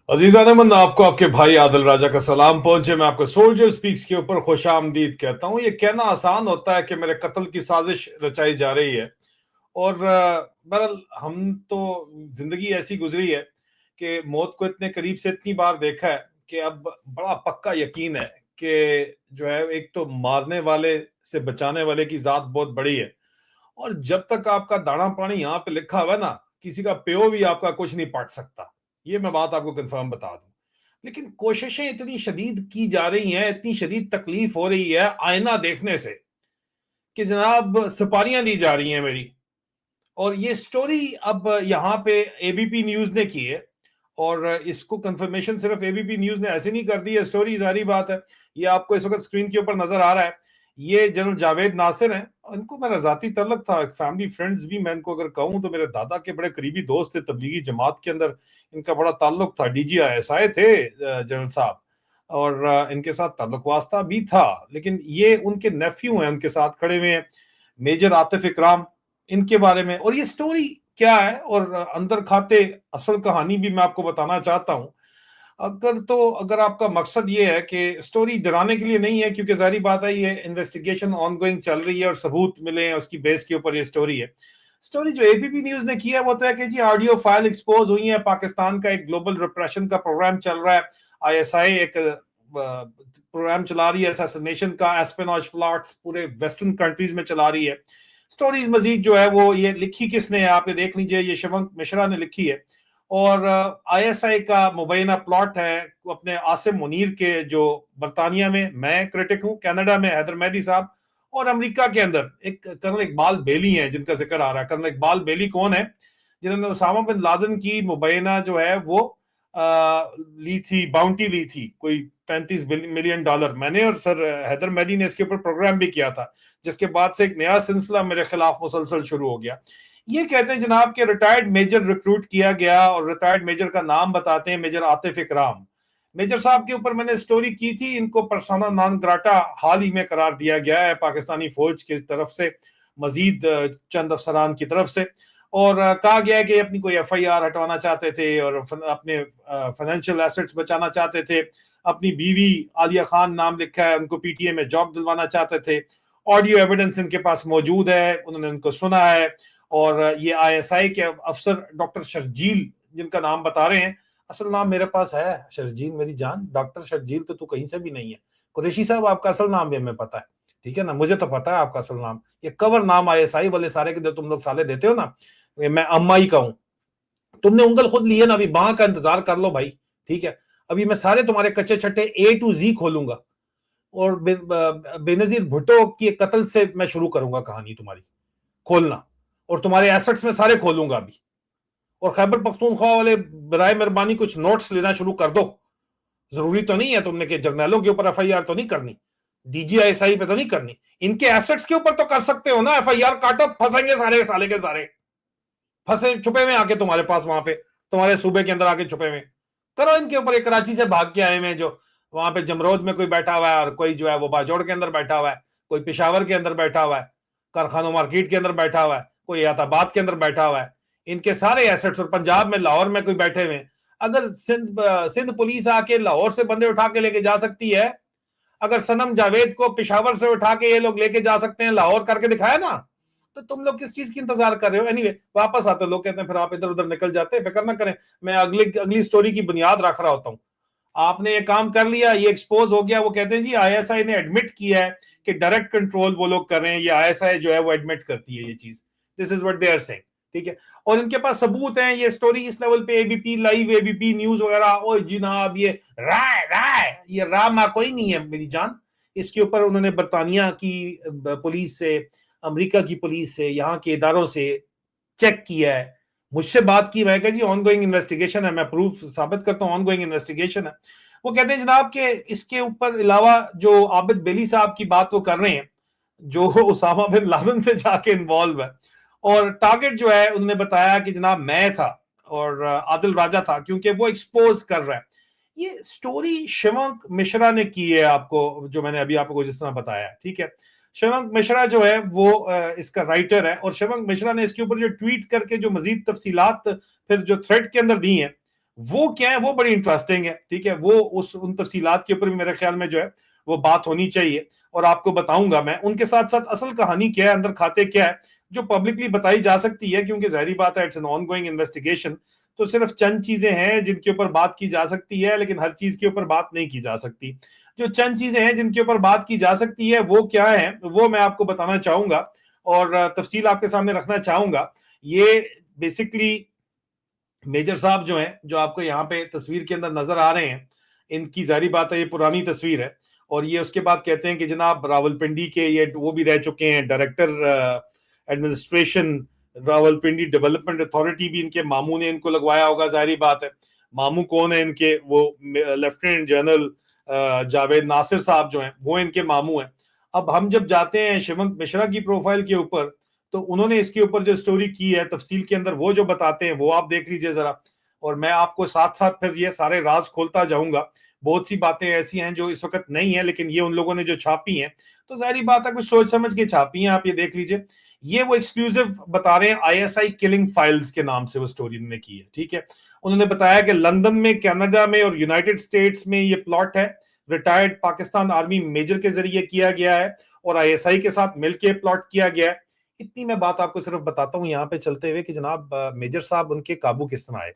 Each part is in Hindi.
अजीजान, आपको आपके भाई आदिल राजा का सलाम पहुंचे। मैं आपको सोल्जर स्पीक्स के ऊपर खुशामदीद कहता हूं। ये कहना आसान होता है कि मेरे कत्ल की साजिश रचाई जा रही है। और बहरहाल हम तो जिंदगी ऐसी गुजरी है कि मौत को इतने करीब से इतनी बार देखा है कि अब बड़ा पक्का यकीन है कि जो है, एक तो मारने वाले से बचाने वाले की जात बहुत बड़ी है। और जब तक आपका दाना पानी यहाँ पे लिखा हुआ है ना, किसी का प्यो भी आपका कुछ नहीं पाट सकता। ये मैं बात आपको कंफर्म बता दूं। लेकिन कोशिशें इतनी शदीद की जा रही हैं, इतनी शदीद तकलीफ हो रही है आईना देखने से कि जनाब सुपारियां दी जा रही हैं मेरी। और ये स्टोरी अब यहाँ पे एबीपी न्यूज ने की है। और इसको कंफर्मेशन सिर्फ एबीपी न्यूज ने ऐसे नहीं कर दी है, स्टोरी जारी बात है। ये आपको इस वक्त स्क्रीन के ऊपर नजर आ रहा है। ये जनरल जावेद नासिर हैं। इनको मेरा जाती तल्लक था, फैमिली फ्रेंड्स भी मैं इनको अगर कहूँ तो मेरे दादा के बड़े करीबी दोस्त थे, तबलीगी जमात के अंदर इनका बड़ा ताल्लुक था। डीजीआईएसआई थे जनरल साहब। और इनके साथ ताल्लुक वास्ता भी था। लेकिन ये उनके नेफ्यू हैं, उनके साथ खड़े हुए हैं, मेजर आतिफ इकराम। इनके बारे में और ये स्टोरी क्या है और अंदर खाते असल कहानी भी मैं आपको बताना चाहता हूं। अगर आपका मकसद ये है कि स्टोरी डराने के लिए नहीं है, क्योंकि जारी बात है ये इन्वेस्टिगेशन ऑनगोइंग चल रही है और सबूत मिले हैं उसकी बेस के ऊपर ये स्टोरी है। स्टोरी जो एबीपी न्यूज ने की है वो तो है कि जी ऑडियो फाइल एक्सपोज हुई है, पाकिस्तान का एक ग्लोबल रिप्रेशन का प्रोग्राम चल रहा है। आईएसआई एक प्रोग्राम चला रही है असैसिनेशन का, एस्पेनॉज प्लॉट्स पूरे वेस्टर्न कंट्रीज में चला रही है। स्टोरीज मजीद जो है वो ये लिखी किसने है, आप ये देख लीजिए, ये शिवंक मिश्रा ने लिखी है। और आईएसआई का मुबैना प्लॉट है अपने आसिम मुनीर के, जो बरतानिया में मैं क्रिटिक हूँ, कनाडा में हैदर मेहदी साहब, और अमेरिका के अंदर एक कर्नल इकबाल बेली है जिनका जिक्र आ रहा है। कर्नल इकबाल बेली कौन है? जिन्होंने उसामा बिन लादेन की मुबैना जो है वो ली थी, बाउंटी ली थी कोई $35 मिलियन। मैंने और सर हैदर मेहदी ने इसके ऊपर प्रोग्राम भी किया था, जिसके बाद से एक नया सिलसिला मेरे खिलाफ मुसलसल शुरू हो गया। ये कहते हैं जनाब के रिटायर्ड मेजर रिक्रूट किया गया, और रिटायर्ड मेजर का नाम बताते हैं मेजर आतिफ इकराम। मेजर साहब के ऊपर मैंने स्टोरी की थी, इनको पर्सोना नॉन ग्राटा हाल ही में करार दिया गया है पाकिस्तानी फौज की तरफ से, मजीद चंद अफसरान की तरफ से। और कहा गया है कि अपनी कोई एफआईआर हटवाना चाहते थे और अपने फाइनेंशियल एसेट्स बचाना चाहते थे। अपनी बीवी आलिया खान नाम लिखा है, उनको पीटीए में जॉब दिलवाना चाहते थे। ऑडियो एविडेंस इनके पास मौजूद है, उन्होंने उनको सुना है। और ये आईएसआई के अफसर डॉक्टर शर्जील, जिनका नाम बता रहे हैं, असल नाम मेरे पास है शर्जील मेरी जान, डॉक्टर शर्जील तो तू कहीं से भी नहीं है। कुरैशी साहब आपका असल नाम भी हमें पता है, ठीक है ना, मुझे तो पता है आपका असल नाम। ये कवर नाम आईएसआई वाले सारे के जो तुम लोग साले देते हो ना, मैं अम्मा ही कहूं। तुमने उंगल खुद ली है ना, अभी बां का इंतजार कर लो भाई, ठीक है। अभी मैं सारे तुम्हारे कच्चे छट्टे ए टू जी खोलूंगा, और बेनजीर भुट्टो की कत्ल से मैं शुरू करूंगा कहानी तुम्हारी खोलना, और तुम्हारे एसेट्स में सारे खोलूंगा अभी। और खैबर पख्तूनख्वा वाले बराए मेहरबानी कुछ नोट्स लेना शुरू कर दो। जरूरी तो नहीं है तुमने कि जर्नलों के ऊपर एफआईआर तो नहीं करनी, डीजीआईएसआई पे तो नहीं करनी, इनके एसेट्स के ऊपर तो कर सकते हो ना एफआईआर। काटो, फंसेंगे सारे साले के सारे, फंसे छुपे हुए आके तुम्हारे पास, वहां पे तुम्हारे सूबे के अंदर आके छुपे हुए। करो इनके ऊपर। एक कराची से भाग के आए हुए जो वहां पे जमरोद में कोई बैठा हुआ है, और कोई जो है वो बाजोड़ के अंदर बैठा हुआ है, कोई पेशावर के अंदर बैठा हुआ है, कारखानों मार्केट के अंदर बैठा हुआ है, कोई याताबाद के अंदर बैठा हुआ है। इनके सारे एसेट्स, और पंजाब में लाहौर में कोई बैठे हुए। अगर सिंध पुलिस आके लाहौर से बंदे उठा के लेके जा सकती है, अगर सनम जावेद को पेशावर से उठा के ये लोग लेके जा सकते हैं, लाहौर करके दिखाया ना, तो तुम लोग किस चीज की इंतजार कर रहे हो? एनीवे, वापस आते लोग कहते हैं फिर आप इधर उधर निकल जाते हैं। फिक्र ना करें, मैं अगली स्टोरी की बुनियाद रख रहा होता हूँ। आपने ये काम कर लिया, ये एक्सपोज हो गया। वो कहते हैं जी आईएसआई ने एडमिट किया है कि डायरेक्ट कंट्रोल वो लोग कर रहे हैं, ये आईएसआई जो है वो एडमिट करती है ये चीज। This is what they are saying, ठीक है। और इनके पास सबूत हैं। ये स्टोरी इस लेवल पे एबीपी लाइव, एबीपी न्यूज वगैरह, ओ जनाब ये राय राय, ये रामा कोई नहीं है मेरी जान। इसके ऊपर उन्होंने बरतानिया की पुलिस से, अमेरिका की पुलिस से, यहाँ के इदारों से चेक किया है, मुझसे बात की। मैं कहा जी ऑनगोइंग इन्वेस्टिगेशन है, मैं प्रूफ साबित करता हूँ ऑनगोइंग इन्वेस्टिगेशन है। वो कहते हैं जनाब के इसके ऊपर अलावा जो आबिद बेली साहब की बात वो कर रहे हैं, जो उसामा बिन लादेन से जाके इन्वॉल्व है। और टारगेट जो है उन्होंने बताया कि जनाब मैं था और आदिल राजा था, क्योंकि वो एक्सपोज कर रहा है। ये स्टोरी शिवंक मिश्रा ने की है, आपको जो मैंने अभी आपको जिस तरह बताया, ठीक है। शिवंक मिश्रा जो है वो इसका राइटर है, और शिवंक मिश्रा ने इसके ऊपर जो ट्वीट करके जो मजीद तफसीलात फिर जो थ्रेड के अंदर दी है, वो क्या है, वो बड़ी इंटरेस्टिंग है। ठीक है, वो उस उन तफसीलात के ऊपर भी मेरे ख्याल में जो है वो बात होनी चाहिए, और आपको बताऊंगा मैं उनके साथ साथ असल कहानी क्या है, अंदर खाते क्या है, जो पब्लिकली बताई जा सकती है, क्योंकि जाहिर बात है इट्स एन ऑनगोइंग इन्वेस्टिगेशन। तो सिर्फ चंद चीजें हैं जिनके ऊपर बात की जा सकती है, लेकिन हर चीज के ऊपर बात नहीं की जा सकती। जो चंद चीजें हैं जिनके ऊपर बात की जा सकती है वो क्या है, वो मैं आपको बताना चाहूंगा और तफसील आपके सामने रखना चाहूंगा। ये बेसिकली मेजर साहब जो हैं, जो आपको यहाँ पे तस्वीर के अंदर नजर आ रहे हैं, इनकी जारी बात है ये पुरानी तस्वीर है। और ये उसके बाद कहते हैं कि जनाब रावलपिंडी के ये वो भी रह चुके हैं director administration, Rawalpindi development authority भी इनके मामू ने इनको लगवाया होगा, जाहिर बात है। मामू कौन है इनके, वो लेफ्टिनेंट जनरल जावेद नासिर साहब जो हैं, वो इनके मामू हैं। अब हम जब जाते हैं शिवंत मिश्रा की प्रोफाइल के ऊपर, तो उन्होंने इसके ऊपर जो स्टोरी की है तफसील के अंदर, वो जो बताते हैं वो आप देख लीजिए जरा, और मैं आपको साथ साथ फिर ये सारे राज खोलता जाऊंगा। बहुत सी बातें ऐसी हैं जो इस वक्त नहीं है, लेकिन ये उन लोगों ने जो छापी हैं तो जाहिर बात है कुछ सोच समझ के छापी हैं, आप ये देख लीजिए। ये वो एक्सक्लूसिव बता रहे हैं, आईएसआई किलिंग फाइल्स के नाम से वो स्टोरी उन्होंने की है। ठीक है, उन्होंने बताया कि लंदन में, कनाडा में और यूनाइटेड स्टेट्स में ये प्लॉट है, रिटायर्ड पाकिस्तान आर्मी मेजर के जरिए किया गया है और आईएसआई के साथ मिलकर प्लॉट किया गया है। इतनी मैं बात आपको सिर्फ बताता हूं यहाँ पे चलते हुए कि जनाब मेजर साहब उनके काबू किस तरह आए।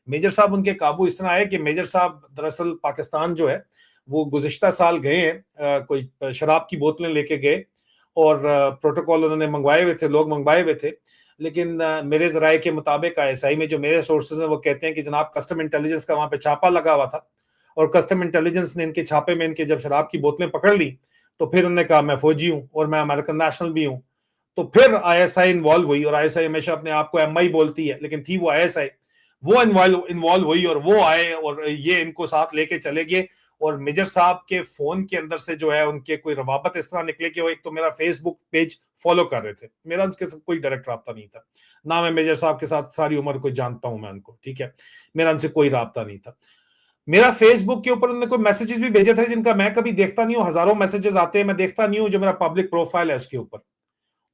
मेजर साहब उनके काबू इस तरह आए कि मेजर साहब दरअसल पाकिस्तान जो है वो गुज़िश्ता साल गए हैं, कोई शराब की बोतलें लेके गए और प्रोटोकॉल उन्होंने मंगवाए हुए थे, लोग मंगवाए हुए थे। लेकिन मेरे जराये के मुताबिक आईएसआई में जो मेरे सोर्सेज हैं वो कहते हैं कि जनाब कस्टम इंटेलिजेंस का वहां पे छापा लगा हुआ था, और कस्टम इंटेलिजेंस ने इनके छापे में इनके जब शराब की बोतलें पकड़ ली, तो फिर उन्होंने कहा मैं फौजी हूं और मैं अमेरिकन नेशनल भी हूं। तो फिर आईएसआई इन्वॉल्व हुई, और आईएसआई हमेशा अपने आप को एमआई बोलती है, लेकिन थी वो आईएसआई। वो इन्वॉल्व हुई और वो आए और ये इनको साथ लेके चले गए। और मेजर साहब के फोन के अंदर से जो है उनके कोई रवाबत इस तरह निकले कि वो एक तो मेरा फेसबुक पेज फॉलो कर रहे थे, मेरा उनके साथ कोई डायरेक्ट रहा नहीं था ना, मैं मेजर साहब के साथ सारी उम्र कोई जानता हूं मैं उनको, ठीक है, मेरा उनसे कोई रहा नहीं था। मेरा फेसबुक के ऊपर उन्होंने कोई मैसेजेस भी भेजे थे जिनका मैं कभी देखता नहीं हूँ, हजारों मैसेजेस आते हैं, मैं देखता नहीं हूँ, जो मेरा पब्लिक प्रोफाइल है उसके ऊपर।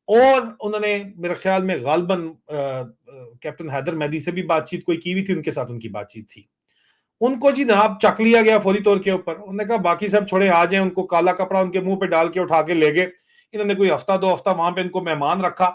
और उन्होंने मेरे ख्याल में गालबन कैप्टन हैदर मेहदी से भी बातचीत कोई की हुई थी, उनके साथ उनकी बातचीत थी। उनको जी जनाब चक लिया गया फौरी तौर के ऊपर, उन्होंने कहा बाकी सब छोड़े आ जाए, उनको काला कपड़ा उनके मुंह पे डाल के उठा के ले गए। इन्होंने कोई हफ्ता 2 हफ्ता वहां पे इनको मेहमान रखा।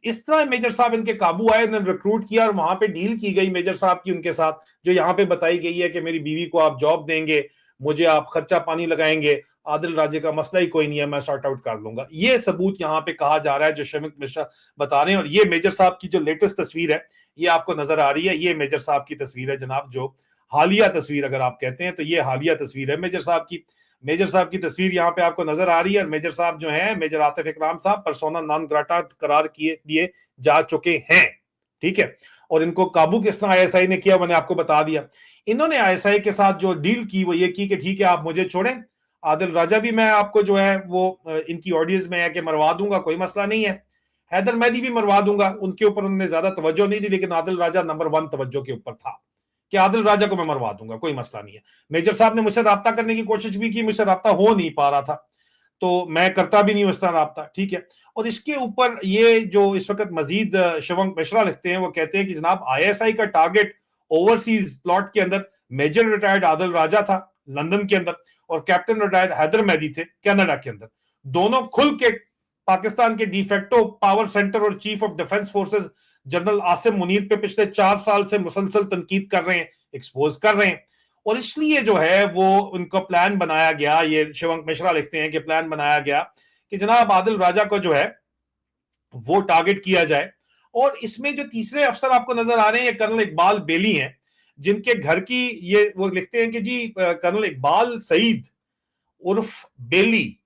इस तरह मेजर साहब इनके काबू आए, उन्होंने रिक्रूट किया और वहां पे डील की गई मेजर साहब की उनके साथ, जो यहाँ पे बताई गई है कि मेरी बीवी को आप जॉब देंगे, मुझे आप खर्चा पानी लगाएंगे, आदिल राजे का मसला ही कोई नहीं है, मैं सॉर्ट आउट कर लूंगा। ये सबूत यहाँ पे कहा जा रहा है जो शमिक मिश्रा बता रहे हैं। और ये मेजर साहब की जो लेटेस्ट तस्वीर है ये आपको नजर आ रही है, ये मेजर साहब की तस्वीर है जनाब, जो हालिया तस्वीर अगर आप कहते हैं तो ये हालिया तस्वीर है मेजर साहब की। मेजर साहब की तस्वीर यहाँ पे आपको नजर आ रही है। और मेजर साहब जो है, मेजर आतिफ इकराम साहब परसोना नॉन ग्राटा करार किए दिए जा चुके हैं, ठीक है। और इनको काबू किस तरह आईएसआई ने किया मैंने आपको बता दिया। इन्होंने आईएसआई के साथ जो डील की वो ये की कि ठीक है आप मुझे छोड़ें, आदिल राजा भी मैं आपको जो है वो इनकी ऑडियंस में है कि मरवा दूंगा, कोई मसला नहीं है। हैदर मेहदी भी मरवा दूंगा, उनके ऊपर उन्होंने ज्यादा तवज्जो नहीं दी, लेकिन आदिल राजा नंबर 1 तवज्जो के ऊपर था कि आदिल राजा को मैं मरवा दूंगा, कोई मसला नहीं है। मेजर साहब ने मुझसे रब्ता करने की कोशिश भी की, मुझसे रब्ता हो नहीं पा रहा था, तो मैं करता भी नहीं उस तरह रब्ता, ठीक है। और इसके ऊपर ये जो इस वक्त मजीद शिवंक मिश्रा लिखते हैं, वो कहते हैं कि जनाब आईएसआई का टारगेट ओवरसीज प्लॉट के अंदर मेजर रिटायर्ड आदिल राजा था लंदन के अंदर, और कैप्टन रिटायर्ड हैदर मेहदी थे कनाडा के अंदर। दोनों खुल के पाकिस्तान के डिफेक्टो पावर सेंटर और chief of defence forces general Asim Munir पे पिछले 4 साल से मुसलसल तनकीद कर रहे हैं, एक्सपोज कर रहे हैं। और इसलिए जो है वो उनका प्लान बनाया गया, ये शिवंक मिश्रा लिखते हैं कि प्लान बनाया गया कि जनाब आदिल राजा को जो है वो टारगेट किया जाए। और इसमें जो तीसरे अफसर आपको नजर आ रहे हैं ये कर्नल इकबाल बेली हैं, जिनके घर की ये वो लिखते हैं कि जी कर्नल इकबाल सईद उर्फ बेली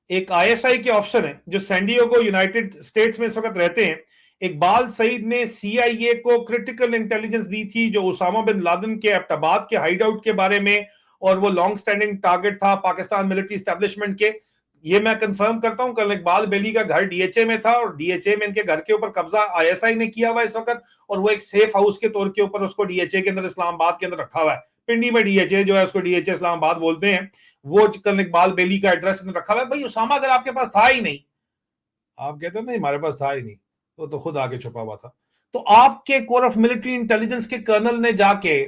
एक आईएसआई के ऑफिसर हैं जो सैंडियागो यूनाइटेड स्टेट्स में इस वक्त रहते हैं। इकबाल सईद ने सीआईए को क्रिटिकल इंटेलिजेंस दी थी जो उसामा बिन लादेन के एबटाबाद के हाइडआउट के बारे में, और वो लॉन्ग स्टैंडिंग टारगेट था पाकिस्तान मिलिट्री एस्टेब्लिशमेंट के। ये मैं कंफर्म करता हूं, कल इकबाल बेली का घर डीएचए में था और डीएचए में इनके घर के ऊपर कब्जा आईएसआई ने किया हुआ इस वक्त, और वो एक सेफ हाउस के तौर के ऊपर उसको डीएचए के अंदर इस्लामाबाद के अंदर रखा हुआ है। पिंडी में डीएचए जो है उसको डीएचए इस्लामाबाद बोलते हैं, वो कल इकबाल बेली का एड्रेस रखा हुआ है। भाई उसामा अगर आपके पास था ही नहीं, आप कहते हो नहीं हमारे पास था ही नहीं, तो खुद आके छुपा हुआ था। तो आपके कोर ऑफ मिलिट्री इंटेलिजेंस के कर्नल ने जाके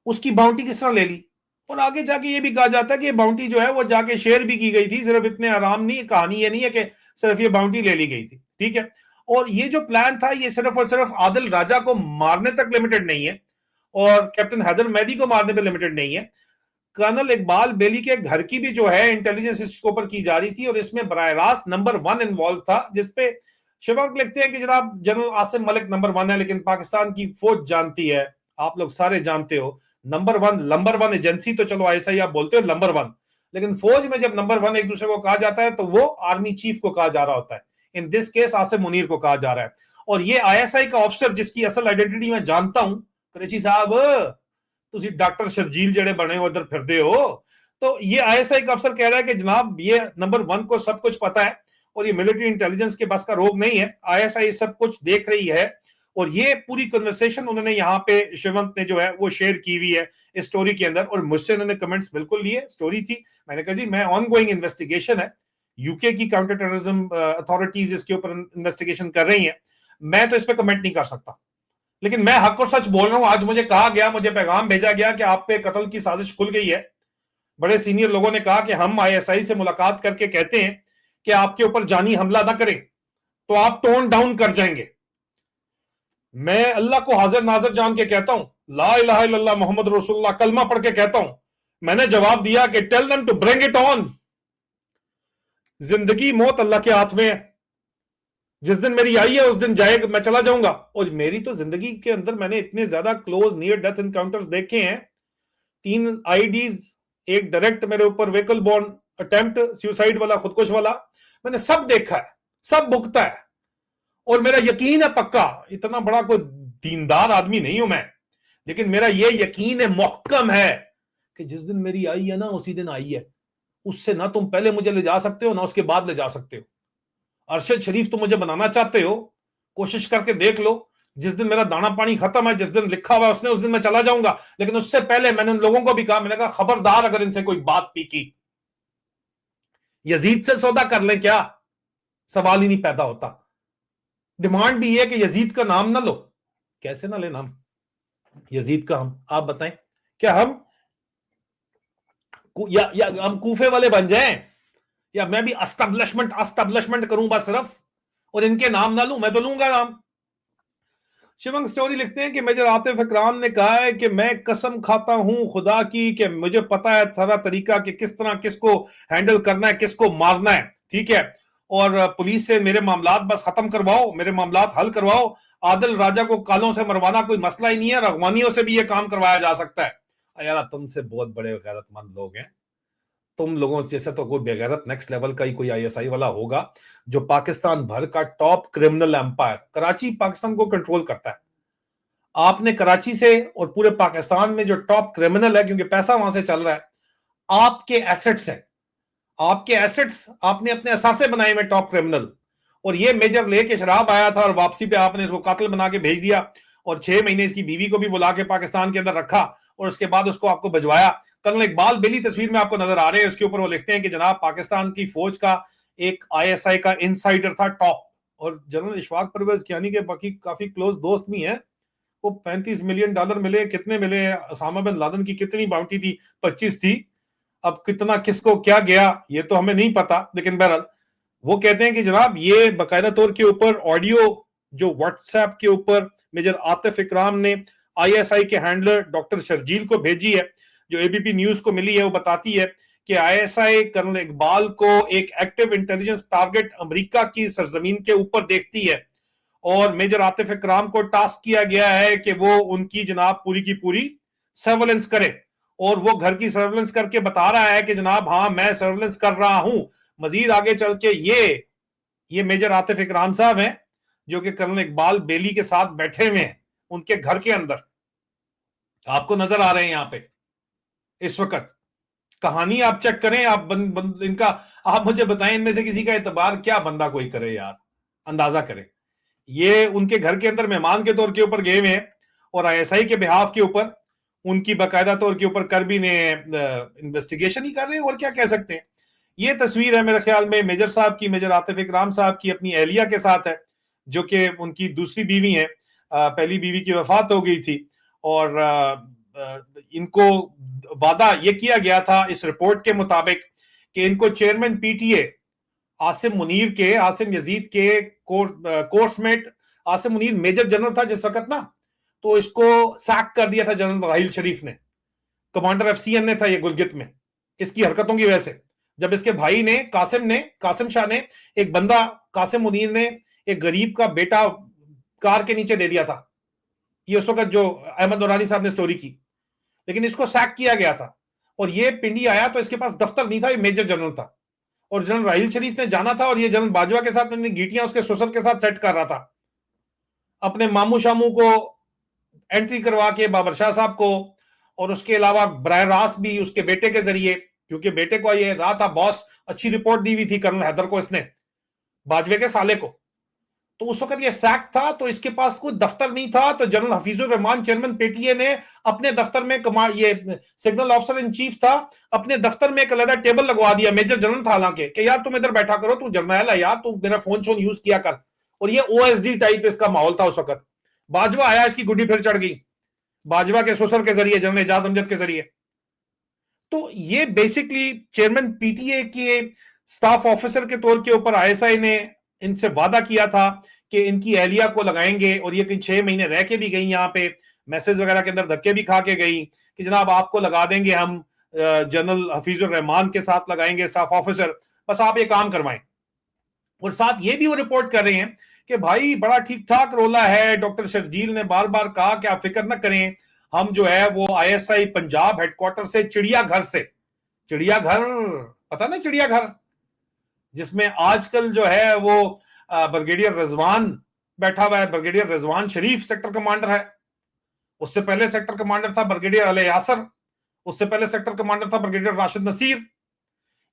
उसकी बाउंटी किस तरह ले ली। और आगे जाके ये भी कहा जाता है कि ये बाउंटी जो है वो जाके शेयर भी की गई थी, सिर्फ इतने आराम नहीं, कहानी ये नहीं है कि सिर्फ ये बाउंटी ले ली गई थी, ठीक है। और ये जो प्लान था ये सिर्फ और सिर्फ आदिल राजा को मारने तक लिमिटेड नहीं है और कैप्टन हैदर मेहदी को मारने पे लिमिटेड नहीं है। कर्नल इकबाल बेली के घर की भी जो है इंटेलिजेंस इसके ऊपर की जा रही थी और इसमें बराह रास्त नंबर 1 इन्वॉल्व था, जिसपे शिवंक लिखते हैं कि जनाब जनरल आसिम मलिक नंबर 1 है, लेकिन पाकिस्तान की फौज जानती है, आप लोग सारे जानते हो, नंबर वन एजेंसी तो चलो ऐसा ही आप बोलते हो नंबर 1, लेकिन फौज में जब नंबर 1 एक दूसरे को कहा जाता है तो वो आर्मी चीफ को कहा जा रहा होता है। In this case Asim Munir को कहा जा रहा है। और ये आईएसआई का ऑफिसर जिसकी असल आइडेंटिटी मैं जानता हूं, कुरैशी साहब तुसी डॉक्टर शर्जील जेड़े बने हो इधर फिरदे हो, तो ये आईएसआई का अफसर कह रहा है कि जनाब ये नंबर 1 को सब कुछ पता है और ये मिलिट्री इंटेलिजेंस के बस का रोग नहीं है, आईएसआई सब कुछ देख रही है। और ये पूरी कन्वर्सेशन उन्होंने यहाँ पे शिवंत ने जो है वो शेयर की हुई है इस स्टोरी के अंदर, और मुझसे उन्होंने कमेंट्स बिल्कुल लिए, स्टोरी थी, मैंने कहा जी मैं ऑन गोइंग इन्वेस्टिगेशन है, यूके की काउंटर टेररिज्म अथॉरिटीज इसके ऊपर इन्वेस्टिगेशन कर रही हैं, मैं तो इस पर कमेंट नहीं कर सकता, लेकिन मैं हक और सच बोल रहा हूं। आज मुझे कहा गया, मुझे पैगाम भेजा गया कि आप पे कत्ल की साजिश खुल गई है। बड़े सीनियर लोगों ने कहा कि हम आईएसआई से मुलाकात करके कहते हैं कि आपके ऊपर जानी हमला ना करें तो आप टोन डाउन कर जाएंगे। मैं अल्लाह को हाजिर नाजिर जान के कहता हूं, ला इलाहा इल्लल्लाह मोहम्मद रसूलुल्लाह कलमा पढ़ के कहता हूं, मैंने जवाब दिया कि tell them to bring it on. जिंदगी मौत अल्लाह के हाथ में है, जिस दिन मेरी आई है उस दिन जाएगा, मैं चला जाऊंगा। और मेरी तो जिंदगी के अंदर मैंने इतने ज्यादा क्लोज नियर डेथ इनकाउंटर्स देखे हैं, 3 आईडीज, एक डायरेक्ट मेरे ऊपर व्हीकल बॉर्न अटेम्प्ट, सुसाइड वाला, खुदकुश वाला, मैंने सब देखा है, सब भुगता है। और मेरा यकीन है पक्का, इतना बड़ा कोई दीनदार आदमी नहीं हूं मैं, लेकिन मेरा ये यकीन है, मुहक्कम है, कि जिस दिन मेरी आई है ना उसी दिन आई है, उससे ना तुम पहले मुझे ले जा सकते हो ना उसके बाद ले जा सकते हो। अरशद शरीफ तुम मुझे बनाना चाहते हो, कोशिश करके देख लो, जिस दिन मेरा दाना पानी खत्म है, जिस दिन लिखा हुआ है उसने, उस दिन मैं चला जाऊंगा। लेकिन उससे पहले मैंने उन लोगों को भी कहा, मैंने कहा खबरदार अगर इनसे कोई बात पीकी, यजीद से सौदा कर लें क्या, सवाल ही नहीं पैदा होता। डिमांड भी है कि यजीद का नाम ना लो। कैसे ना ले नाम यजीद का, हम आप बताएं, क्या हम या हम कूफे वाले बन जाएं, या मैं भी अस्टैब्लिशमेंट करूं बस सिर्फ, और इनके नाम ना लूं, मैं तो लूंगा नाम। शिवंग स्टोरी लिखते हैं कि मेजर आतिफ इकराम ने कहा है कि मैं कसम खाता हूं खुदा की कि मुझे पता है सारा तरीका कि किस तरह किसको हैंडल करना है, किसको मारना है, ठीक है। और पुलिस से मेरे मामलात बस खत्म करवाओ, मेरे मामलात हल करवाओ। आदिल राजा को कालों से मरवाना कोई मसला ही नहीं है, रगवानियों से भी ये काम करवाया जा सकता है। यार तुमसे बहुत बड़े गैरतमंद लोग हैं, तुम लोगों जैसे तो कोई बेगैरत नेक्स्ट लेवल का ही कोई आईएसआई वाला होगा, जो पाकिस्तान भर का top criminal empire, Karachi Pakistan को कंट्रोल करता है। आपने कराची से और पूरे पाकिस्तान में जो टॉप क्रिमिनल है, क्योंकि पैसा वहां से चल रहा है, आपके एसेट्स हैं, आपके एसेट्स आपने अपने असासे बनाए हुए टॉप क्रिमिनल। और ये मेजर लेके शराब आया था और वापसी पे आपने इसको कातिल बना के भेज दिया, और 6 महीने इसकी बीवी को भी बुला के पाकिस्तान के अंदर रखा, और उसके बाद उसको आपको भिजवाया। कर्नल इकबाल बेली तस्वीर में आपको नजर आ रहे हैं, उसके ऊपर वो लिखते हैं कि जनाब पाकिस्तान की फौज का एक आईएसआई का इनसाइडर था टॉप, और जनरल इशफाक परवेज कियानी के बाकी काफी क्लोज दोस्त भी हैं। वो $35 मिलियन मिले, कितने मिले, उसामा बिन लादेन की कितनी बाउंटी थी, 25 थी, अब कितना किसको क्या गया ये तो हमें नहीं पता। लेकिन बहरहाल वो कहते हैं कि जनाब ये बाकायदा तौर के ऊपर ऑडियो जो व्हाट्सएप के ऊपर मेजर आतिफ इकराम ने आईएसआई के हैंडलर डॉक्टर शर्जील को भेजी है, जो एबीपी न्यूज को मिली है, वो बताती है कि आईएसआई कर्नल इकबाल को एक एक्टिव इंटेलिजेंस टारगेट अमेरिका की सरजमीन के ऊपर देखती है, और मेजर आतिफ इकराम को टास्क किया गया है कि वो उनकी जनाब पूरी की पूरी सर्वेलेंस करे। और वो घर की सर्वेलेंस करके बता रहा है कि जनाब हाँ मैं सर्वेलेंस कर रहा हूं। मजीद आगे चल के ये मेजर आतिफ इकराम साहब हैं जो कि कर्नल इकबाल बेली के साथ बैठे हुए हैं उनके घर के अंदर, आपको नजर आ रहे हैं यहां पे इस वक्त। कहानी आप चेक करें, आप इनका आप मुझे बताएं, इनमें से किसी का एतबार क्या बंदा कोई करे यार, अंदाजा करें। ये उनके घर के अंदर मेहमान के तौर के ऊपर गए हुए हैं, और आईएसआई के बिहाफ के ऊपर उनकी बाकायदा तौर के ऊपर कर भी ने इन्वेस्टिगेशन ही कर रहे हैं, और क्या कह सकते हैं। ये तस्वीर है मेरे ख्याल में मेजर साहब की, मेजर आतिफ इकराम साहब की अपनी एहलिया के साथ है, जो कि उनकी दूसरी बीवी है। पहली बीवी की वफात हो गई थी, और इनको वादा ये किया गया था इस रिपोर्ट के मुताबिक कि इनको चेयरमैन पीटीए आसिम यजीद के कोर्समेट, आसिम मुनीर मेजर जनरल था जिस वक्त ना, तो इसको सैक कर दिया था जनरल राहिल शरीफ ने, कमांडर एफसीएन ने था ये गुलगित में, इसकी हरकतों की वजह से। जब इसके भाई ने कासिम शाह ने एक बंदा, कासिम मुनीर ने एक गरीब का बेटा कार के नीचे दे दिया था, ये उस वक्त जो अहमद नूरानी साहब ने स्टोरी की, लेकिन इसको सैक किया गया था और ये पिंडी आया तो इसके पास दफ्तर नहीं था, ये मेजर जनरल था और जनरल राहिल शरीफ ने जाना था और ये जनरल बाजवा के साथ गीटियां उसके ससुर के साथ सेट कर रहा था, अपने मामू शामू को एंट्री करवा के, बाबर शाह साहब को, और उसके अलावा बराह रास्त भी उसके बेटे के जरिए, क्योंकि बेटे को ये रहा था बॉस, अच्छी रिपोर्ट दी हुई थी कर्नल हैदर को इसने, बाजवे के साले को, तो उस वक्त ये सैक था तो इसके पास कोई दफ्तर नहीं था, तो general Hafeezur Rahman chairman PTA ने अपने दफ्तर में ये सिग्नल ऑफिसर इन चीफ था, अपने दफ्तर में एक अलग टेबल लगवा दिया, मेजर जनरल था हालांकि, कि यार तुम इधर बैठा करो, तू जर्नैल है यार, तू मेरा फोन शोन यूज किया कर, और ये ओएसडी टाइप इसका माहौल था उस वक्त। बाजवा आया, इसकी गुड्डी फिर चढ़ गई बाजवा के ससुर के जरिए, जनरल एजाज अमजद के जरिए। तो ये बेसिकली चेयरमैन पीटीए के स्टाफ ऑफिसर के तौर के ऊपर आईएसआई ने इनसे वादा किया था कि इनकी एहलिया को लगाएंगे, और ये कहीं 6 महीने रह के भी गई, यहाँ पे मैसेज वगैरह के अंदर धक्के भी खा के गई कि जनाब आपको लगा देंगे हम, जनरल हफीजुर रहमान के साथ लगाएंगे स्टाफ ऑफिसर, बस आप ये काम करवाएं। और साथ ये भी वो रिपोर्ट कर रहे हैं कि भाई बड़ा ठीक ठाक रोला है, डॉक्टर शर्जील ने बार बार कहा कि आप फिक्र न करें, हम जो है वो आईएसआई पंजाब हेडक्वार्टर से, चिड़ियाघर से, चिड़ियाघर पता ना, चिड़ियाघर जिसमें आजकल जो है वो ब्रिगेडियर रिजवान बैठा हुआ है, ब्रिगेडियर रिजवान शरीफ सेक्टर कमांडर है, उससे पहले सेक्टर कमांडर था ब्रिगेडियर अली यासर, उससे पहले सेक्टर कमांडर था ब्रिगेडियर राशिद नसीर।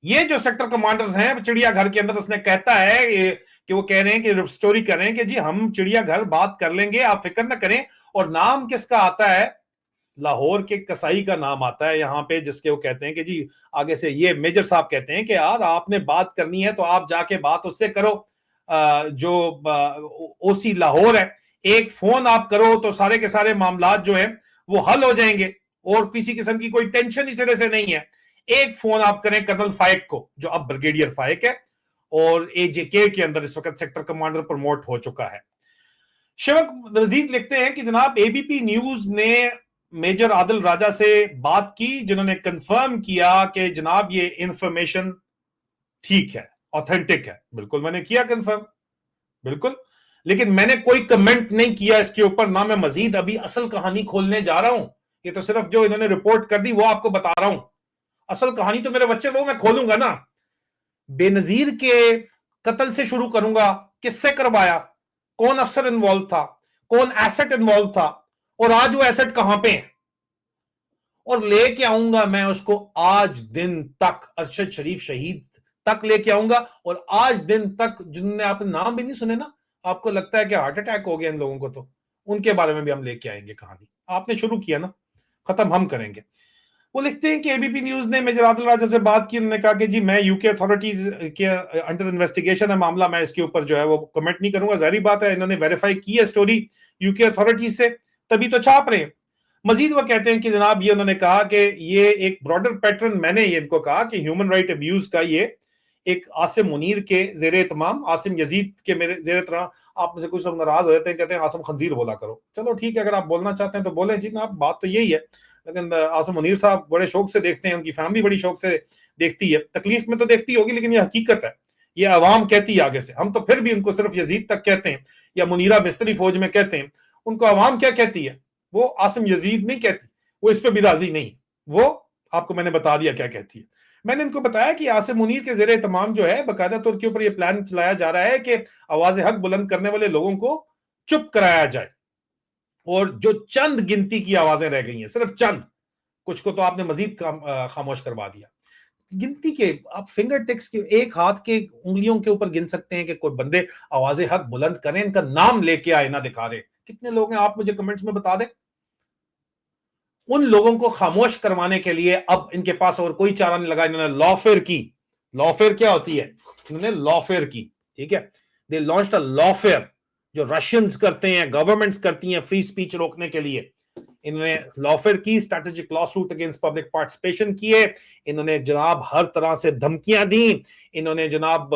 ये जो सेक्टर कमांडर्स हैं चिड़ियाघर के अंदर, उसने कहता है कि वो कह रहे हैं कि स्टोरी कर रहे हैं कि जी हम चिड़ियाघर बात कर लेंगे, आप फिक्र ना करें। और नाम किसका आता है? लाहौर के कसाई का नाम आता है यहाँ पे, जिसके वो कहते हैं कि जी आगे से, ये मेजर साहब कहते हैं कि यार आपने बात करनी है तो आप जाके बात उससे करो, जो ओसी लाहौर है, एक फोन आप करो तो सारे के सारे मामलात जो है वो हल हो जाएंगे, और किसी किस्म की कोई टेंशन इस सिरे से नहीं है। एक फोन आप करें कर्नल फाइक को, जो अब ब्रिगेडियर फाइक है और एजेके के अंदर इस वक्त सेक्टर कमांडर प्रमोट हो चुका है। शिवक मजीद लिखते हैं कि जनाब एबीपी न्यूज ने मेजर आदिल राजा से बात की, जिन्होंने कंफर्म किया कि जनाब ये इंफॉर्मेशन ठीक है, ऑथेंटिक है। बिल्कुल मैंने किया कंफर्म, बिल्कुल, लेकिन मैंने कोई कमेंट नहीं किया इसके ऊपर, ना मैं मजीद अभी असल कहानी खोलने जा रहा हूं। ये तो सिर्फ जो इन्होंने रिपोर्ट कर दी वो आपको बता रहा हूं, असल कहानी तो मेरे बच्चे वो मैं खोलूंगा ना। बेनजीर के कत्ल से शुरू करूंगा, किससे करवाया, कौन अफसर इन्वॉल्व था, कौन एसेट इन्वॉल्व था, और आज वो एसेट कहां पे है, और लेके आऊंगा मैं उसको आज दिन तक, अरशद शरीफ शहीद तक लेके आऊंगा। और आज दिन तक जिनने आपने नाम भी नहीं सुने ना, आपको लगता है कि हार्ट अटैक हो गया इन लोगों को, तो उनके बारे में भी हम लेके आएंगे कहानी। आपने शुरू किया ना, खत्म हम करेंगे। वो लिखते हैं कि एबीपी न्यूज ने मेजर आदिल राजा से बात की, उन्होंने कहा कि जी मैं यूके अथॉरिटीज के अंडर इन्वेस्टिगेशन है मामला, मैं इसके ऊपर जो है वो कमेंट नहीं करूंगा। जाहिर बात है इन्होंने वेरीफाई की है स्टोरी यूके अथॉरिटीज से, तभी तो छाप रहे हैं। मजीद वो कहते हैं कि जनाब ये उन्होंने कहा कि ये एक ब्रॉडर पैटर्न, मैंने ये इनको कहा कि ह्यूमन राइट अब्यूज का ये एक आसिम मुनीर के जेरे तमाम, आसिम यजीद के मेरे जेरे तमाम, आप में से कुछ लोग नाराज हो जाते हैं, कहते हैं आसिम खंजीर बोला करो। चलो ठीक है, अगर आप बोलना चाहते हैं तो बोलें जी, ना बात तो यही है। लेकिन आसिम मुनीर साहब बड़े शौक से देखते हैं, उनकी फैमिली बड़ी शौक से देखती है, तकलीफ में तो देखती होगी, लेकिन ये हकीकत है, ये अवाम कहती है आगे से। हम तो फिर भी उनको सिर्फ यजीद तक कहते हैं या मुनीरा बिस्तरी फौज में कहते हैं, उनको अवाम क्या कहती है, वो आसिम यजीद नहीं कहती, वो इस पर भी राजी नहीं, वो आपको मैंने बता दिया क्या कहती है। मैंने इनको बताया कि आसिम मुनीर के जेरे तमाम जो है बाकायदा तौर के ऊपर ये प्लान चलाया जा रहा है कि आवाज हक बुलंद करने वाले लोगों को चुप कराया जाए, और जो चंद गिनती की आवाजें रह गई हैं, सिर्फ चंद, कुछ को तो आपने मजीद खामोश करवा दिया। गिनती के आप फिंगर टिप्स के एक हाथ के उंगलियों के ऊपर गिन सकते हैं कि कोई बंदे आवाजें हक बुलंद करें, इनका नाम लेके आए ना दिखा रहे। कितने लोग हैं आप मुझे कमेंट्स में बता दें। उन लोगों को खामोश करवाने के लिए अब इनके पास और कोई चारा नहीं लगा, इन्होंने लॉफेयर की। लॉफेयर क्या होती है? इन्होंने लॉफेयर की, ठीक है, दे लॉन्च्ड अ लॉफेयर, जो रशियंस करते हैं, गवर्नमेंट्स करती हैं फ्री स्पीच रोकने के लिए। इन्होंने लॉफेयर की, strategic law suit against public participation किए, इन्होंने जनाब हर तरह से धमकियां दी, इन्होंने जनाब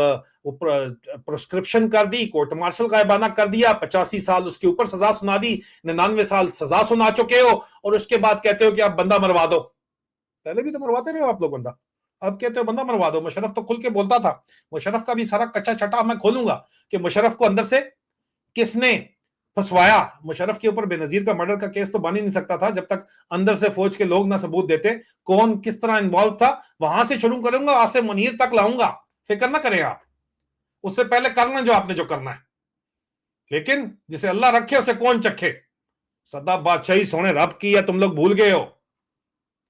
प्रोस्क्रिप्शन कर दी, कोर्ट मार्शल का ऐलान कर दिया, 85 साल उसके ऊपर सजा सुना दी, 99 साल सजा सुना चुके हो, और उसके बाद कहते हो कि आप बंदा मरवा दो। पहले भी तो मरवाते रहे हो आप लोग बंदा, अब कहते हो बंदा मरवा दो। मुशर्रफ तो खुल के बोलता था, मुशर्रफ का भी सारा कच्चा छटा मैं खोलूंगा कि मुशर्रफ को अंदर से किसने फंसवाया। मुशर्रफ के ऊपर बेनजीर का मर्डर का केस तो बन ही नहीं सकता था जब तक अंदर से फौज के लोग ना सबूत देते कौन किस तरह इन्वॉल्व था। वहां से शुरू करूंगा, आसिम मुनीर तक लाऊंगा, फिक्र ना करेगा, उससे पहले करना जो आपने जो करना है। लेकिन जिसे अल्लाह रखे उसे कौन चखे, सदा बादशाही सोने रब की है, तुम लोग भूल गए हो,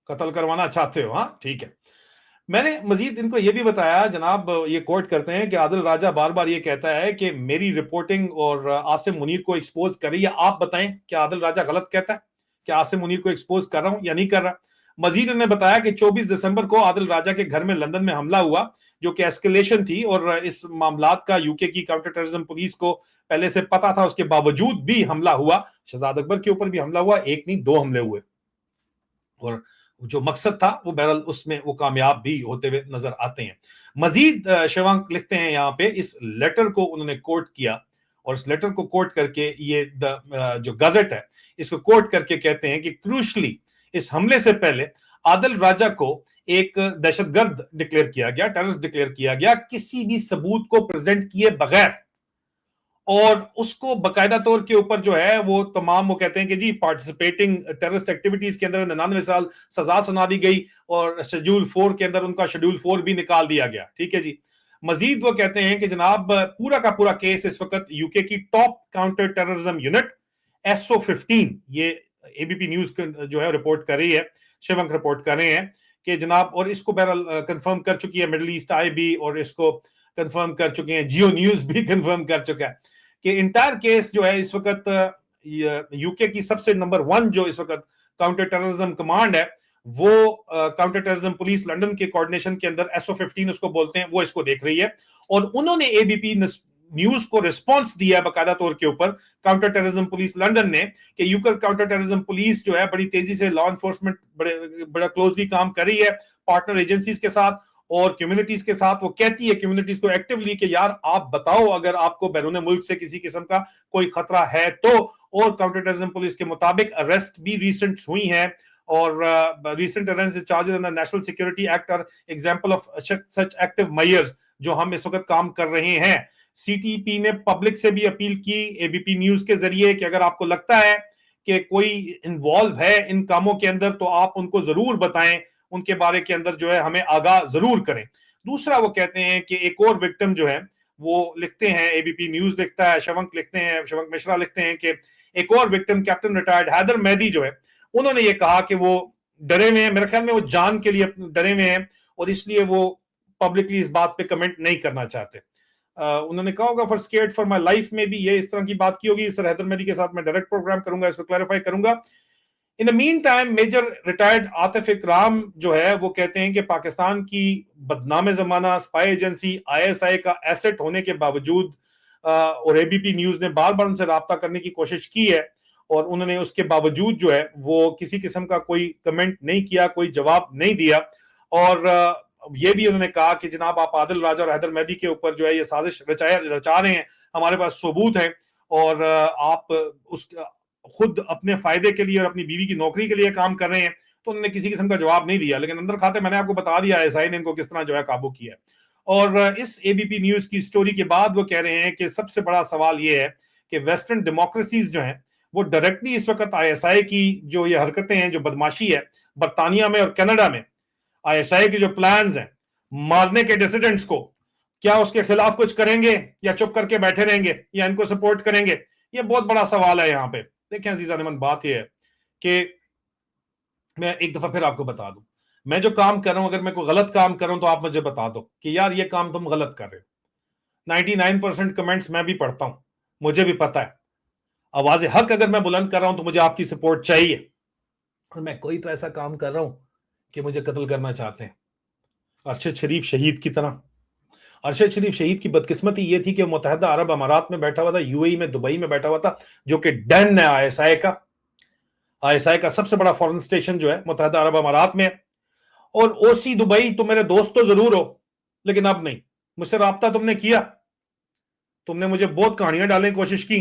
कत्ल करवाना चाहते हो। हाँ ठीक है। मैंने मजीद इनको यह भी बताया, जनाब ये कोट करते हैं कि आदिल राजा बार बार ये कहता है कि मेरी रिपोर्टिंग और आसिम मुनीर को एक्सपोज कर रही है। आप बताएं क्या आदिल राजा गलत कहता है, क्या आसिम मुनीर को एक्सपोज कर रहा हूं या नहीं कर रहा। मजीद इन्होंने बताया कि 24 दिसंबर को आदिल राजा के घर में लंदन में हमला हुआ, जो कि एस्केलेशन थी, और इस मामलात का यूके की काउंटर टेररिज्म पुलिस को पहले से पता था, उसके बावजूद भी हमला हुआ। शहजाद अकबर के ऊपर भी हमला हुआ, एक नहीं दो हमले हुए, और जो मकसद था वो बहरहाल उसमें वो कामयाब भी होते हुए नजर आते हैं। मजीद शिवांक लिखते हैं यहाँ पे, इस लेटर को उन्होंने कोट किया, और इस लेटर को कोट करके ये जो गजट है इसको कोट करके कहते हैं कि क्रूशली इस हमले से पहले आदिल राजा को एक दहशतगर्द डिक्लेयर किया गया, टेररिस्ट डिक्लेयर किया गया, किसी भी सबूत को प्रेजेंट किए बगैर, और उसको बकायदा तौर के ऊपर जो है वो तमाम वो कहते हैं कि जी पार्टिसिपेटिंग टेररिस्ट एक्टिविटीज के अंदर 99 साल सजा सुना दी गई, और शेड्यूल 4 के अंदर उनका शेड्यूल 4 भी निकाल दिया गया। ठीक है जी। मजीद वो कहते हैं कि जनाब पूरा का पूरा केस इस वक्त यूके की top counter terrorism unit SO15, ये एबीपी न्यूज जो है रिपोर्ट कर रही है, शिवंक रिपोर्ट कर रहे हैं कि जनाब, और इसको बहरहाल कंफर्म कर चुकी है मिडिल ईस्ट आई भी, और इसको कंफर्म कर चुके हैं जियो न्यूज भी कंफर्म कर चुका है कि इंटायर केस जो है इस वक्त यूके की सबसे नंबर 1 जो इस वक्त काउंटर टेररिज्म कमांड है, वो काउंटर टेररिज्म पुलिस लंदन के कोऑर्डिनेशन के अंदर SO15 उसको बोलते हैं, वो इसको देख रही है। और उन्होंने एबीपी न्यूज को रिस्पांस दिया है बकायदा तौर के ऊपर, काउंटर टेररिज्म पुलिस लंदन ने, कि यूके काउंटर टेररिज्म पुलिस जो है बड़ी तेजी से लॉ एनफोर्समेंट बड़ा क्लोजली काम कर रही है पार्टनर एजेंसीज के साथ और कम्युनिटीज के साथ। वो कहती है कम्युनिटीज को एक्टिवली कि यार आप बताओ अगर आपको बैरून मुल्क से किसी किस्म का कोई खतरा है तो। और काउंटर टेररिज्म पुलिस के मुताबिक अरेस्ट भी रिसेंट हुई हैं, और recent arrest charges under national security act are example of such active measures जो हम इस वक्त काम कर रहे हैं। सीटीपी ने पब्लिक से भी अपील की एबीपी न्यूज के जरिए कि अगर आपको लगता है कि कोई इन्वॉल्व है इन कामों के अंदर तो आप उनको जरूर बताएं, उनके बारे के अंदर जो है हमें आगाह जरूर करें। दूसरा वो कहते हैं कि एक और विक्टिम जो है वो लिखते हैं, एबीपी न्यूज लिखता है, शवंक लिखते हैं, शवंक मिश्रा लिखते हैं कि एक और victim captain retired Haider Mehdi जो है, उन्होंने ये कहा कि वो डरे हुए हैं, मेरे ख्याल में वो जान के लिए डरे हुए हैं और इसलिए वो पब्लिकली इस बात पे कमेंट नहीं करना चाहते। उन्होंने कहा होगा for scared for my life में भी ये इस तरह की बात की होगी। सर हैदर मेहदी के साथ मैं डायरेक्ट प्रोग्राम करूंगा, इसको क्लैरिफाई करूंगा। In the meantime major retired Atif Ikram जो है वो कहते हैं कि पाकिस्तान की बदनाम जमाना स्पाई एजेंसी ISI का एसेट होने के बावजूद और एबीपी न्यूज ने बार बार उनसे राब्ता करने की कोशिश की है और उन्होंने उसके बावजूद जो है वो किसी किस्म का कोई कमेंट नहीं किया, कोई जवाब नहीं दिया। और ये भी उन्होंने कहा कि जनाब आप आदिल राजा और हैदर मेहदी के ऊपर जो है ये साजिश रचा रहे हैं, हमारे पास सबूत है और आप उस खुद अपने फायदे के लिए और अपनी बीवी की नौकरी के लिए काम कर रहे हैं। तो उन्होंने किसी किस्म का जवाब नहीं दिया, लेकिन अंदर खाते मैंने आपको बता दिया ISI ने इनको किस तरह जो है काबू किया। और इस एबीपी न्यूज की स्टोरी के बाद वो कह रहे हैं कि सबसे बड़ा सवाल ये है कि वेस्टर्न डेमोक्रेसीज जो हैं वो डायरेक्टली इस वक्त ISI की जो ये हरकतें हैं, जो बदमाशी है बरतानिया में और कनाडा में, ISI के जो प्लान्स हैं मारने के डिसिडेंट्स को, क्या उसके खिलाफ कुछ करेंगे या चुप करके बैठे रहेंगे या इनको सपोर्ट करेंगे? ये बहुत बड़ा सवाल है यहाँ पे। देखें अजीजा नेमन, बात यह है कि मैं एक दफा फिर आपको बता दूं, मैं जो काम कर रहा हूं अगर मैं कोई गलत काम कर रहा हूं तो आप मुझे बता दो कि यार ये काम तुम गलत कर रहे हो। 99% कमेंट्स मैं भी पढ़ता हूं, मुझे भी पता है आवाज हक अगर मैं बुलंद कर रहा हूं तो मुझे आपकी सपोर्ट चाहिए। और मैं कोई तो ऐसा काम कर रहा हूं कि मुझे कत्ल करना चाहते हैं, अरशद शरीफ शहीद की तरह। अरशद शरीफ शहीद की बदकिस्मती ये थी कि मुत्तहदा अरब अमारात में बैठा हुआ था, UAE में, दुबई में बैठा हुआ था, जो कि डन है ISI का। आईएसआई का सबसे बड़ा फॉरेन स्टेशन जो है मुत्तहदा अरब अमारात में है। और ओसी दुबई तुम मेरे दोस्त तो जरूर हो, लेकिन अब नहीं। मुझसे राब्ता तुमने किया, तुमने मुझे बहुत कहानियां डालने की कोशिश की,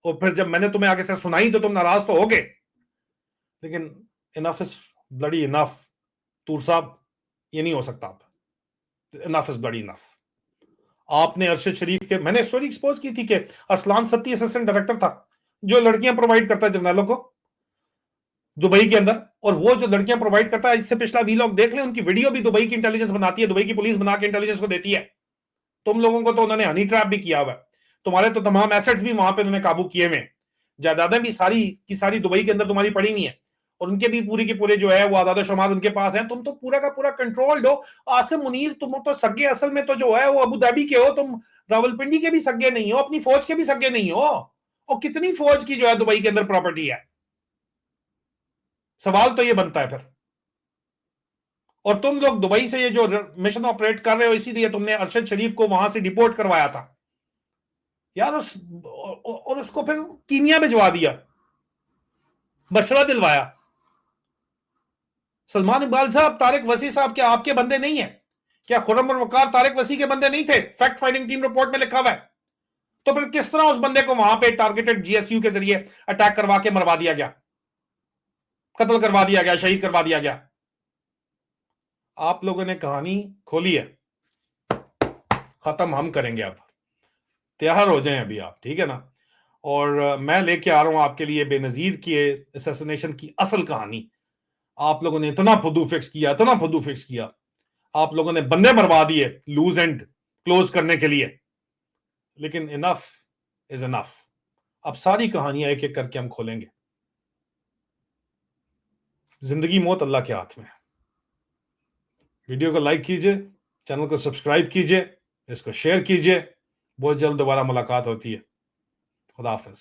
और फिर जब मैंने तुम्हें आगे से सुनाई तो तुम नाराज तो हो गए। लेकिन इनफ इज ब्लडी इनफ तूर साहब, ये नहीं हो सकता। अब इनफ इज ब्लडी इनफ। आपने अरशद शरीफ के, मैंने स्टोरी एक्सपोज की थी कि अरसलान सत्ती असिस्टेंट डायरेक्टर था जो लड़कियां प्रोवाइड करता है जर्नलों को दुबई के अंदर। और वो जो लड़कियां प्रोवाइड करता है, इससे पिछला वीलॉग देख ले, उनकी वीडियो भी दुबई की इंटेलिजेंस बनाती है, दुबई की पुलिस बना के इंटेलिजेंस को देती है। तुम लोगों को तो उन्होंने हनी ट्रैप भी किया हुआ है, तुम्हारे तो तमाम एसेट्स भी वहां पे उन्होंने काबू किए हुए, जायदादें भी सारी की सारी दुबई के अंदर तुम्हारी पड़ी हुई है, और उनके भी पूरी के पूरे जो है वो आदाद शुमार उनके पास है। तुम तो पूरा का पूरा कंट्रोल्ड हो। आसिम मुनीर तुम तो सगे असल में तो जो है वो अबू धाबी के हो, तुम रावलपिंडी के भी सगे नहीं हो, अपनी फौज के भी सगे नहीं हो। और कितनी फौज की जो है दुबई के अंदर प्रॉपर्टी है, सवाल तो ये बनता है फिर। और तुम लोग दुबई से ये जो मिशन ऑपरेट कर रहे हो, इसीलिए तुमने अरशद शरीफ को वहां से डिपोर्ट करवाया था यार, और उसको फिर कीनिया भिजवा दिया, बशरा दिलवाया। सलमान इकबाल साहब, तारिक वसी साहब क्या आपके बंदे नहीं है? क्या खुर्रम और वकार तारिक वसी के बंदे नहीं थे? फैक्ट फाइंडिंग टीम रिपोर्ट में लिखा हुआ है। तो फिर किस तरह उस बंदे को वहां पे टारगेटेड जीएसयू के जरिए अटैक करवा के मरवा दिया गया, कत्ल करवा दिया गया, शहीद करवा दिया गया? आप लोगों ने कहानी खोली है, खत्म हम करेंगे। अब तैयार हो जाएं अभी आप, ठीक है ना? और मैं लेके आ रहा हूं आपके लिए बेनजीर की असैसिनेशन की असल कहानी। आप लोगों ने इतना फुदू फिक्स किया, इतना फुदू फिक्स किया, आप लोगों ने बंदे मरवा दिए लूज एंड क्लोज करने के लिए। लेकिन इनफ इज इनफ। अब सारी कहानियां एक एक करके हम खोलेंगे। जिंदगी मौत अल्लाह के हाथ में है। वीडियो को लाइक कीजिए, चैनल को सब्सक्राइब कीजिए, इसको शेयर कीजिए। बहुत जल्द दोबारा मुलाकात होती है। खुदा हाफिज।